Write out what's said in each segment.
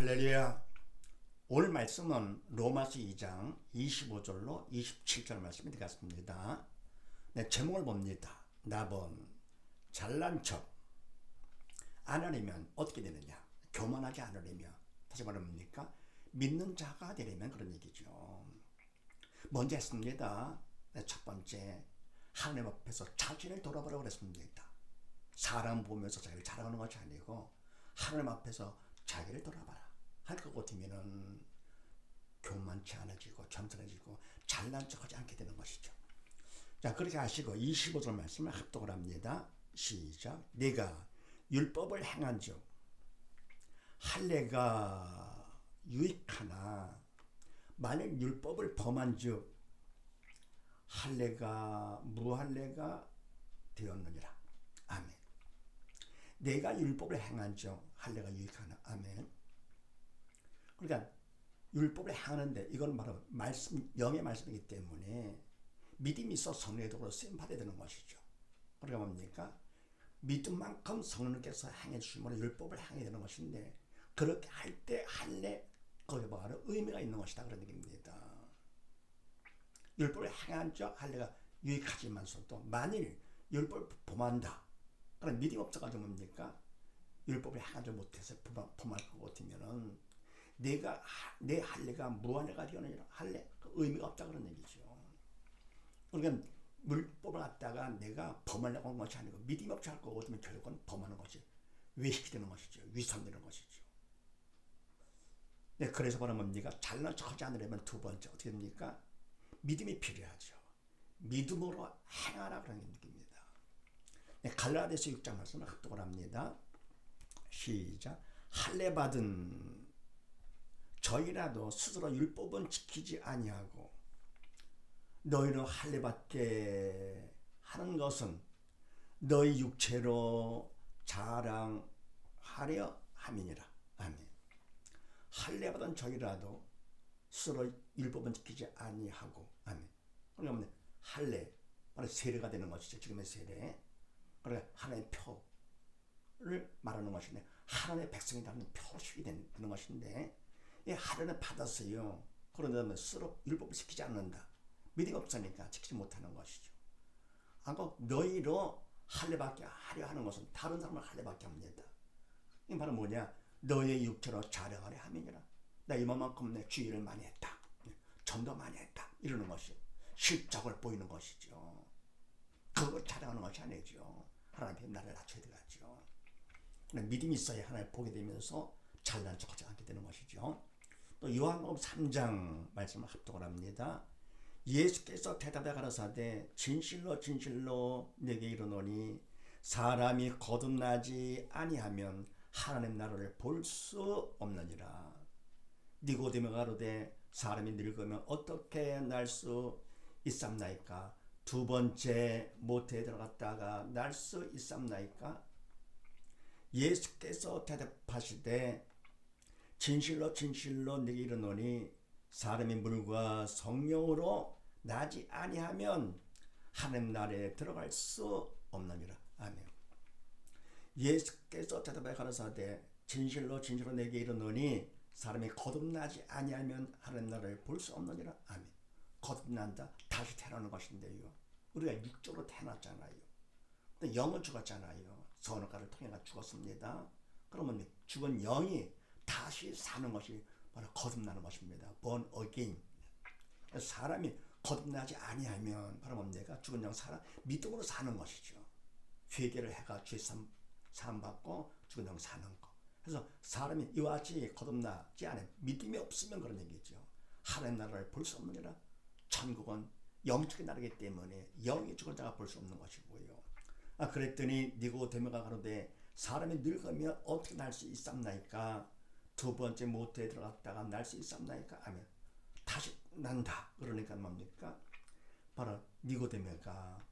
할렐루야. 오늘 말씀은 로마서 2장 25절로 27절 말씀이 되겠습니다. 네, 제목을 봅니다. 나본 잘난 척 안 하려면 어떻게 되느냐? 교만하지 않으려면, 다시 말하면 믿는 자가 되려면 그런 얘기죠. 먼저 했습니다. 네, 첫 번째, 하나님 앞에서 자신을 돌아보라고 그랬습니다. 사람 보면서 자기를 자랑하는 것이 아니고 하나님 앞에서 자기를 돌아봐라 할 것 같으면은 교만치 않아지고 겸손해지고 잘난 척하지 않게 되는 것이죠. 자, 그렇게 하시고 25절 말씀을 합독을 합니다. 시작. 네가 율법을 행한즉 할례가 유익하나 만일 율법을 범한즉 할례가 무할례가 되었느니라. 아멘. 내가 율법을 행한즉 할례가 유익하나. 아멘. 그러니까 율법을 행하는데 이건 바로 말씀, 영의 말씀이기 때문에 믿음이 있어 성령의 도구로 쓰임 받아야 되는 것이죠. 그러니까 뭡니까? 믿은 만큼 성령께서 행해 주심으로 율법을 행해야 되는 것인데, 그렇게 할 때 할례, 거기에 바로 의미가 있는 것이다, 그런 얘기입니다. 율법을 행한 적 할례가 유익하지만서도 만일 율법을 범한다, 그럼 믿음 없어가지고 뭡니까? 율법을 행하지 못해서 범할 것 같으면은 내가 내 할례가 무할례가 되느니라. 할례 그 의미가 없다, 그런 얘기죠. 그러니까 율법을 갖다가 내가 범하려고 한 것이 아니고 믿음이 없이 할 것 같으면 결국은 범하는 것이 외식이 되는 것이죠. 위선되는 것이죠. 네, 그래서 바로 뭡니까? 잘난 척하지 않으려면 두 번째 어떻게 됩니까? 믿음이 필요하죠. 믿음으로 행하라, 그런 얘기입니다. 네, 갈라디아서 6장 말씀을 합독을 합니다. 시작. 할례 받은 저희라도 스스로 율법은 지키지 아니하고 너희는 할례 받게 하는 것은 너희 육체로 자랑하려 함이니라. 아멘. 할례 받은 저희라도 스스로 율법은 지키지 아니하고. 아멘. 그러면 할례 바로 세례가 되는 것이죠. 지금의 세례. 그러니까 하나님의 표를 말하는 것인데, 하나님의 백성이 되는 표식이 되는 것인데, 이 할례는 받았어요. 그런데 스스로 율법을 지키지 않는다. 믿음이 없으니까 지키지 못하는 것이죠. 아까 너희로 할례받게 하려 하는 것은 다른 사람을 할례받게 합니다. 이게 바로 뭐냐? 너의 육체로 자랑하려 함이니라. 나 이만큼 내 주의를 많이 했다, 전도 많이 했다, 이러는 것이 실적을 보이는 것이죠. 그걸 자랑하는 것이 아니죠. 하나님 나를 낮춰야 되겠죠. 믿음이 있어야 하나님을 보게 되면서 잘난 척하지 않게 되는 것이죠. 또 요한복음 3장 말씀을 합독을 합니다. 예수께서 대답해 가라사대 진실로 진실로 내게 이르노니 사람이 거듭나지 아니하면 하나님 나라를 볼 수 없느니라. 니고데모가 가로되 사람이 늙으면 어떻게 날 수 있삼나이까? 두 번째 모태에 들어갔다가 날 수 있삼나이까? 예수께서 대답하시되 진실로 진실로 내게 이르노니 사람이 물과 성령으로 나지 아니하면 하나님 나라에 들어갈 수 없느니라. 아멘. 예수께서 대답하여 가라사대 진실로 진실로 내게 이르노니 사람이 거듭나지 아니하면 하나님 나라를 볼 수 없느니라. 아멘. 거듭난다, 다시 태어나는 것인데요. 우리가 육적으로 태어났잖아요. 근데 영은 죽었잖아요. 선악과를 통해 죽었습니다. 그러면 죽은 영이 다시 사는 것이 바로 거듭나는 것입니다. born again. 사람이 거듭나지 아니하면 바로 뭡니까? 죽은 영 살아 믿음으로 사는 것이죠. 회개를 해가 죄 사함 받고 죽은 영 사는 것. 그래서 사람이 이와 같이 거듭나지 않으면, 믿음이 없으면 그런 얘기죠. 하나님 나라를 볼 수 없느니라. 천국은 영적인 나라이기 때문에 영이 죽은 자가 볼 수 없는 것이고요. 그랬더니 니고데모가 가로되 사람이 늙으면 어떻게 날 수 있삼나이까? 두 번째 모태에 들어갔다가 날 수 있삼나이까? 하면 다시 난다. 그러니까 뭡니까? 바로 니고데모가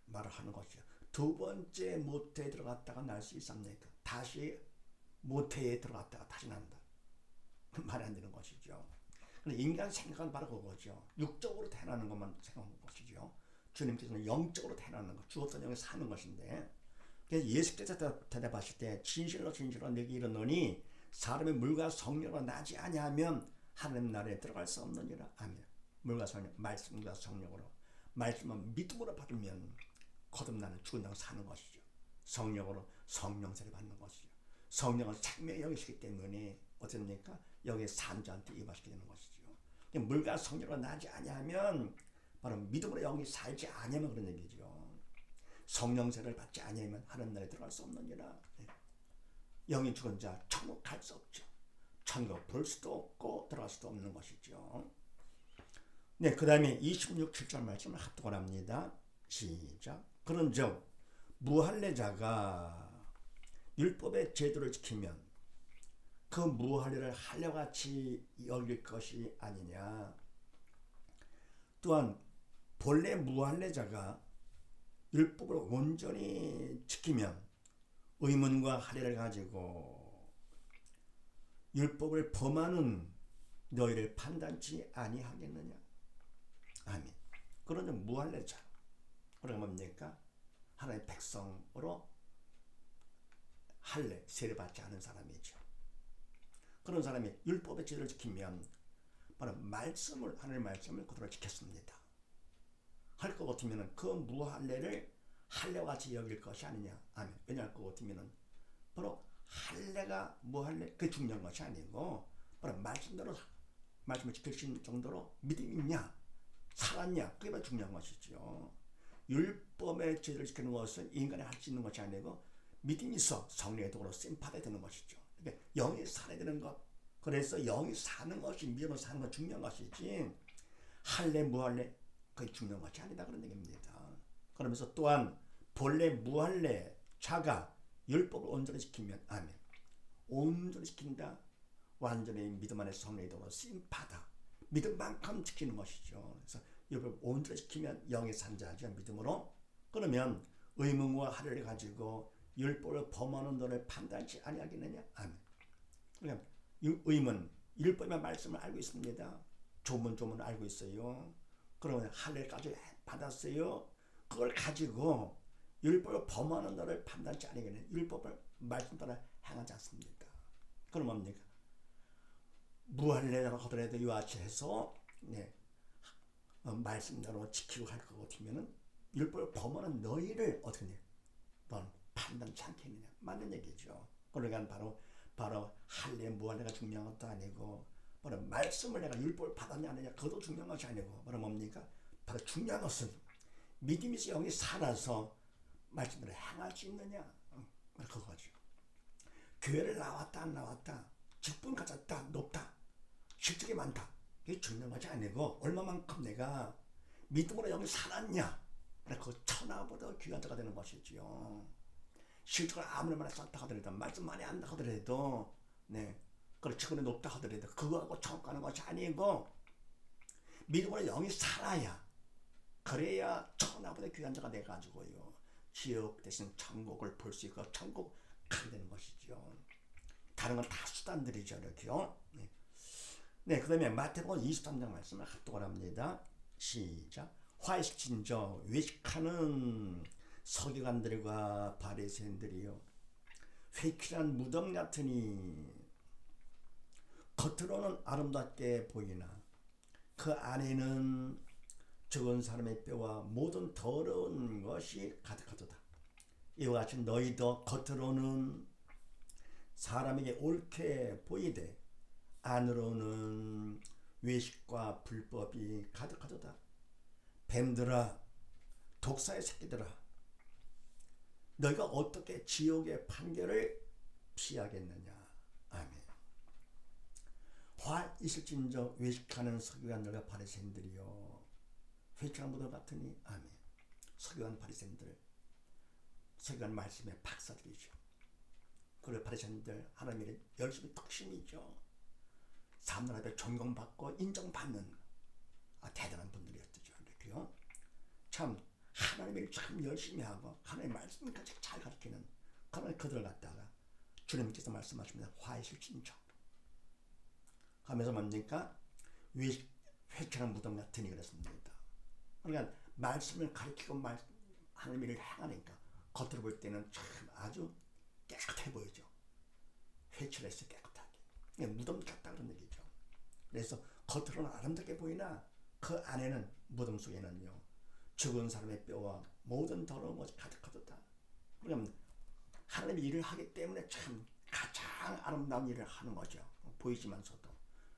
말을 하는 것이죠. 두 번째 모태에 들어갔다가 날 수 있삼나이까? 다시 모태에 들어갔다가 다시 난다. 말이 안 되는 것이죠. 인간 생각은 바로 그거죠. 육적으로 태어나는 것만 생각하는 것이죠. 주님께서는 영적으로 태어나는 것, 죽었던 영에 사는 것인데, 그래서 예수께서 대답하실 때 진실로 진실로 내게 이르노니 사람의 물과 성령으로 나지 아니하면 하나님 나라에 들어갈 수 없느니라. 아멘. 물과 성령, 말씀과 성령으로, 말씀은 믿음으로 받으면 거듭나는 죽은 자 사는 것이죠. 성령으로 성령세를 받는 것이죠. 성령은 생명의 영이시기 때문에 어떻습니까? 여기에 산 자한테 임하시게 되는 것이죠. 물과 성령으로 나지 아니하면 바로 믿음으로 영이 살지 아니하면 그런 얘기죠. 성령세를 받지 아니하면 하나님 나라에 들어갈 수 없느니라. 영이 죽은 자 천국 갈 수 없죠. 천국 볼 수도 없고 들어갈 수도 없는 것이죠. 네, 그 다음에 26, 7절 말씀을 합독을 합니다. 시작. 그런즉 무할례자가 율법의 제도를 지키면 그 무할례를 할례같이 여길 것이 아니냐. 또한 본래 무할례자가 율법을 온전히 지키면 의문과 할례를 가지고 율법을 범하는 너희를 판단치 아니하겠느냐. 아멘. 그러니 무할례자, 그러면 뭡니까? 하나님의 백성으로 할례, 세례받지 않은 사람이죠. 그런 사람이 율법의 제도를 지키면 바로 말씀을, 하나님의 말씀을 그대로 지켰습니다. 할 것 같으면 그 무할례를 할례와 같이 여길 것이 아니냐. 아멘. 왜냐할 것 같으면 바로 할례가 무할례, 그게 중요한 것이 아니고 바로 말씀대로 말씀을 지킬 수 있는 정도로 믿음이 있냐, 살았냐, 그게 바로 중요한 것이죠. 율법의 제도를 지키는 것은 인간이 할 수 있는 것이 아니고 믿음이 있어 성령의 도구로 쓰임받아야 되는 것이죠. 그러니까 영이 살아야 되는 것, 그래서 영이 사는 것이, 믿음으로 사는 것이 중요한 것이지 할례 무할례 그게 중요한 것이 아니다, 그런 얘기입니다. 그러면서 또한 본래 무할례 자가 율법을 온전히 지키면, 아멘, 온전히 지킨다, 완전히 믿음 안에 성령의 도구로 쓰임받아 믿음만큼 지키는 것이죠. 그래서 율법을 온전히 지키면 영이 산자죠, 믿음으로. 그러면 의문과 할례를 가지고 율법을 범하는 너를 판단치 아니하겠느냐. 아멘. 그러니까 의문, 율법의 말씀을 알고 있습니다. 조문조문을 알고 있어요. 그러면 할례까지 받았어요. 그걸 가지고 율법을 범하는 너를 판단치 아니겠느냐. 율법을 말씀 따라 행하지 않습니다. 그럼 뭡니까? 무할례라고 하더라도 이와 같이 해서 말씀대로 지키고 할 것 같으면은 율법을 범하는 너희를 어떻게 해? 넌 판단치 않겠느냐. 맞는 얘기죠. 그러니까 바로 할례 무할례가 중요한 것도 아니고 바로 말씀을 내가 율법을 받았냐 안 했냐 그것도 중요한 것이 아니고 바로 뭡니까? 바로 중요한 것은 믿음이 있어 영이 살아서 말씀대로 행할 수 있느냐. 그거죠. 교회를 나왔다 안 나왔다, 직분 가졌다 높다, 실적이 많다, 그게 중요한 것이 아니고 얼마만큼 내가 믿음으로 영이 살았냐. 그 천하보다 귀한 자가 되는 것이지요. 실적을 아무리 많이 쌓다 하더라도, 말씀 많이 한다 하더라도, 그걸 직분이 높다 하더라도 그거하고 천국 가는 것이 아니고 믿음으로 영이 살아야, 그래야 천하보다 귀한 자가 돼가지고요 지옥 대신 천국을 볼 수 있고 천국 가게 되는 것이죠. 다른 건 다 수단들이죠, 이렇게요. 그 다음에 마태복음 23장 말씀을 합독을 합니다. 시작. 화식진저 외식하는 서기관들과 바리새인들이요, 회칠한 무덤 같으니 겉으로는 아름답게 보이나 그 안에는 죽은 사람의 뼈와 모든 더러운 것이 가득하도다. 이와 같이 너희도 겉으로는 사람에게 옳게 보이되 안으로는 외식과 불법이 가득하도다. 뱀들아, 독사의 새끼들아, 너희가 어떻게 지옥의 판결을 피하겠느냐. 아멘. 화 있을진저 외식하는 서기관들과 바리새인들이요, 회칠한 무덤 같으니. 아멘. 서기관 바리새인들, 서기관 말씀의 박사들이죠. 그리고 바리새인들 하나님의 열심히 덕심이죠. 사람들 앞에 존경받고 인정받는 대단한 분들이었죠. 이렇게요. 참 하나님을 참 열심히 하고 하나님의 말씀까지 잘 가르치는 그런 그들 갖다가 주님께서 말씀하십니다. 화의 실진저 하면서 뭡니까? 회칠한 무덤 같으니 그랬습니다. 그러니까 말씀을 가르치고 하나님의 일을 행하니까 겉으로 볼 때는 참 아주 깨끗해 보이죠. 회칠해서 깨끗하게. 무덤 같다 그런 얘기죠. 그래서 겉으로는 아름답게 보이나 그 안에는 무덤 속에는요 죽은 사람의 뼈와 모든 더러운 것이 가득하도다. 그러면 하나님의 일을 하기 때문에 참 가장 아름다운 일을 하는 거죠. 보이지만서도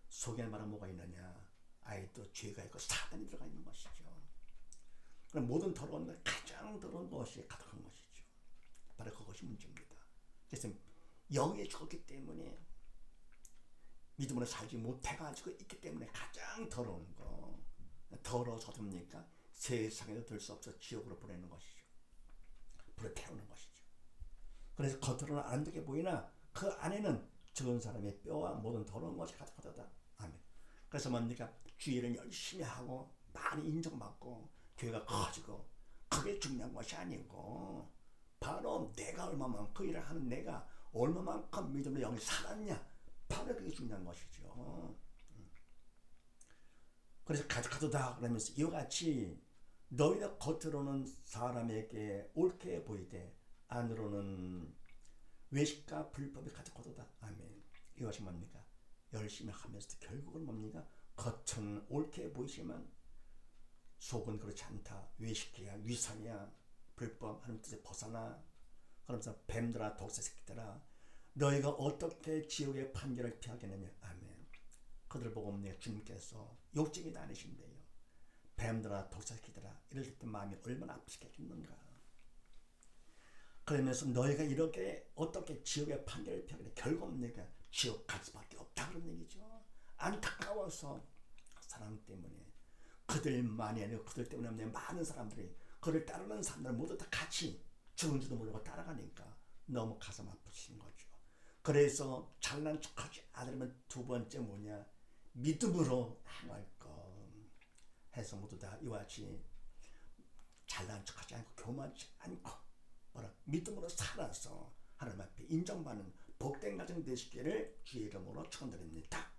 속에는 바로 뭐가 있느냐? 아예 또 죄가 있고 사단이 들어가 있는 것이죠. 그럼 모든 더러운 것, 가장 더러운 것이 가득한 것이죠. 바로 그것이 문제입니다. 그래서 영에 죽었기 때문에 믿음으로 살지 못해가지고 있기 때문에 가장 더러운 거, 더러워서 됩니까? 세상에도 들 수 없어 지옥으로 보내는 것이죠. 불에 태우는 것이죠. 그래서 겉으로는 아름답게 보이나 그 안에는 죽은 사람의 뼈와 모든 더러운 것이 가득하다. 아멘. 그래서 뭡니까? 주의를 열심히 하고 많이 인정받고 교회가 커지고 그게 중요한 것이 아니고 바로 내가 얼마만큼 그 일을 하는 내가 얼마만큼 믿음으로 영이 살았냐, 바로 그게 중요한 것이죠. 그래서 가득하도다 그러면서 이와 같이 너희가 겉으로는 사람에게 옳게 보이되 안으로는 외식과 불법이 가득하도다. 아멘. 이것이 뭡니까? 열심히 하면서도 결국은 뭡니까? 겉은 옳게 보이지만 속은 그렇지 않다. 외식이야, 위선이야, 불법 하는 뜻에 벗어나. 그러면서 뱀들아, 독사 새끼들아, 너희가 어떻게 지옥의 판결을 피하겠느냐. 아멘. 그들 보고 주님께서 욕쟁이도 아니신데요. 뱀들아, 독사 새끼들아, 이럴 때 마음이 얼마나 아프시겠는가. 그러면서 너희가 이렇게 어떻게 지옥의 판결을 피하겠냐. 결국 내가 지옥 갈 수밖에 없다 그런 얘기죠. 안타까워서 사랑 때문에 그들만이 아니고 그들 때문에 많은 사람들이 그를 따르는 사람들 모두 다 같이 죽은 줄도 모르고 따라가니까 너무 가슴 아프신 거죠. 그래서 잘난 척하지 않으면 두 번째 뭐냐, 믿음으로 행할 것 해서 모두 다 이와 같이 잘난 척하지 않고 교만하지 않고 믿음으로 살아서 하나님 앞에 인정받는 복된 가정 되시기를 주의 이름으로 축원드립니다.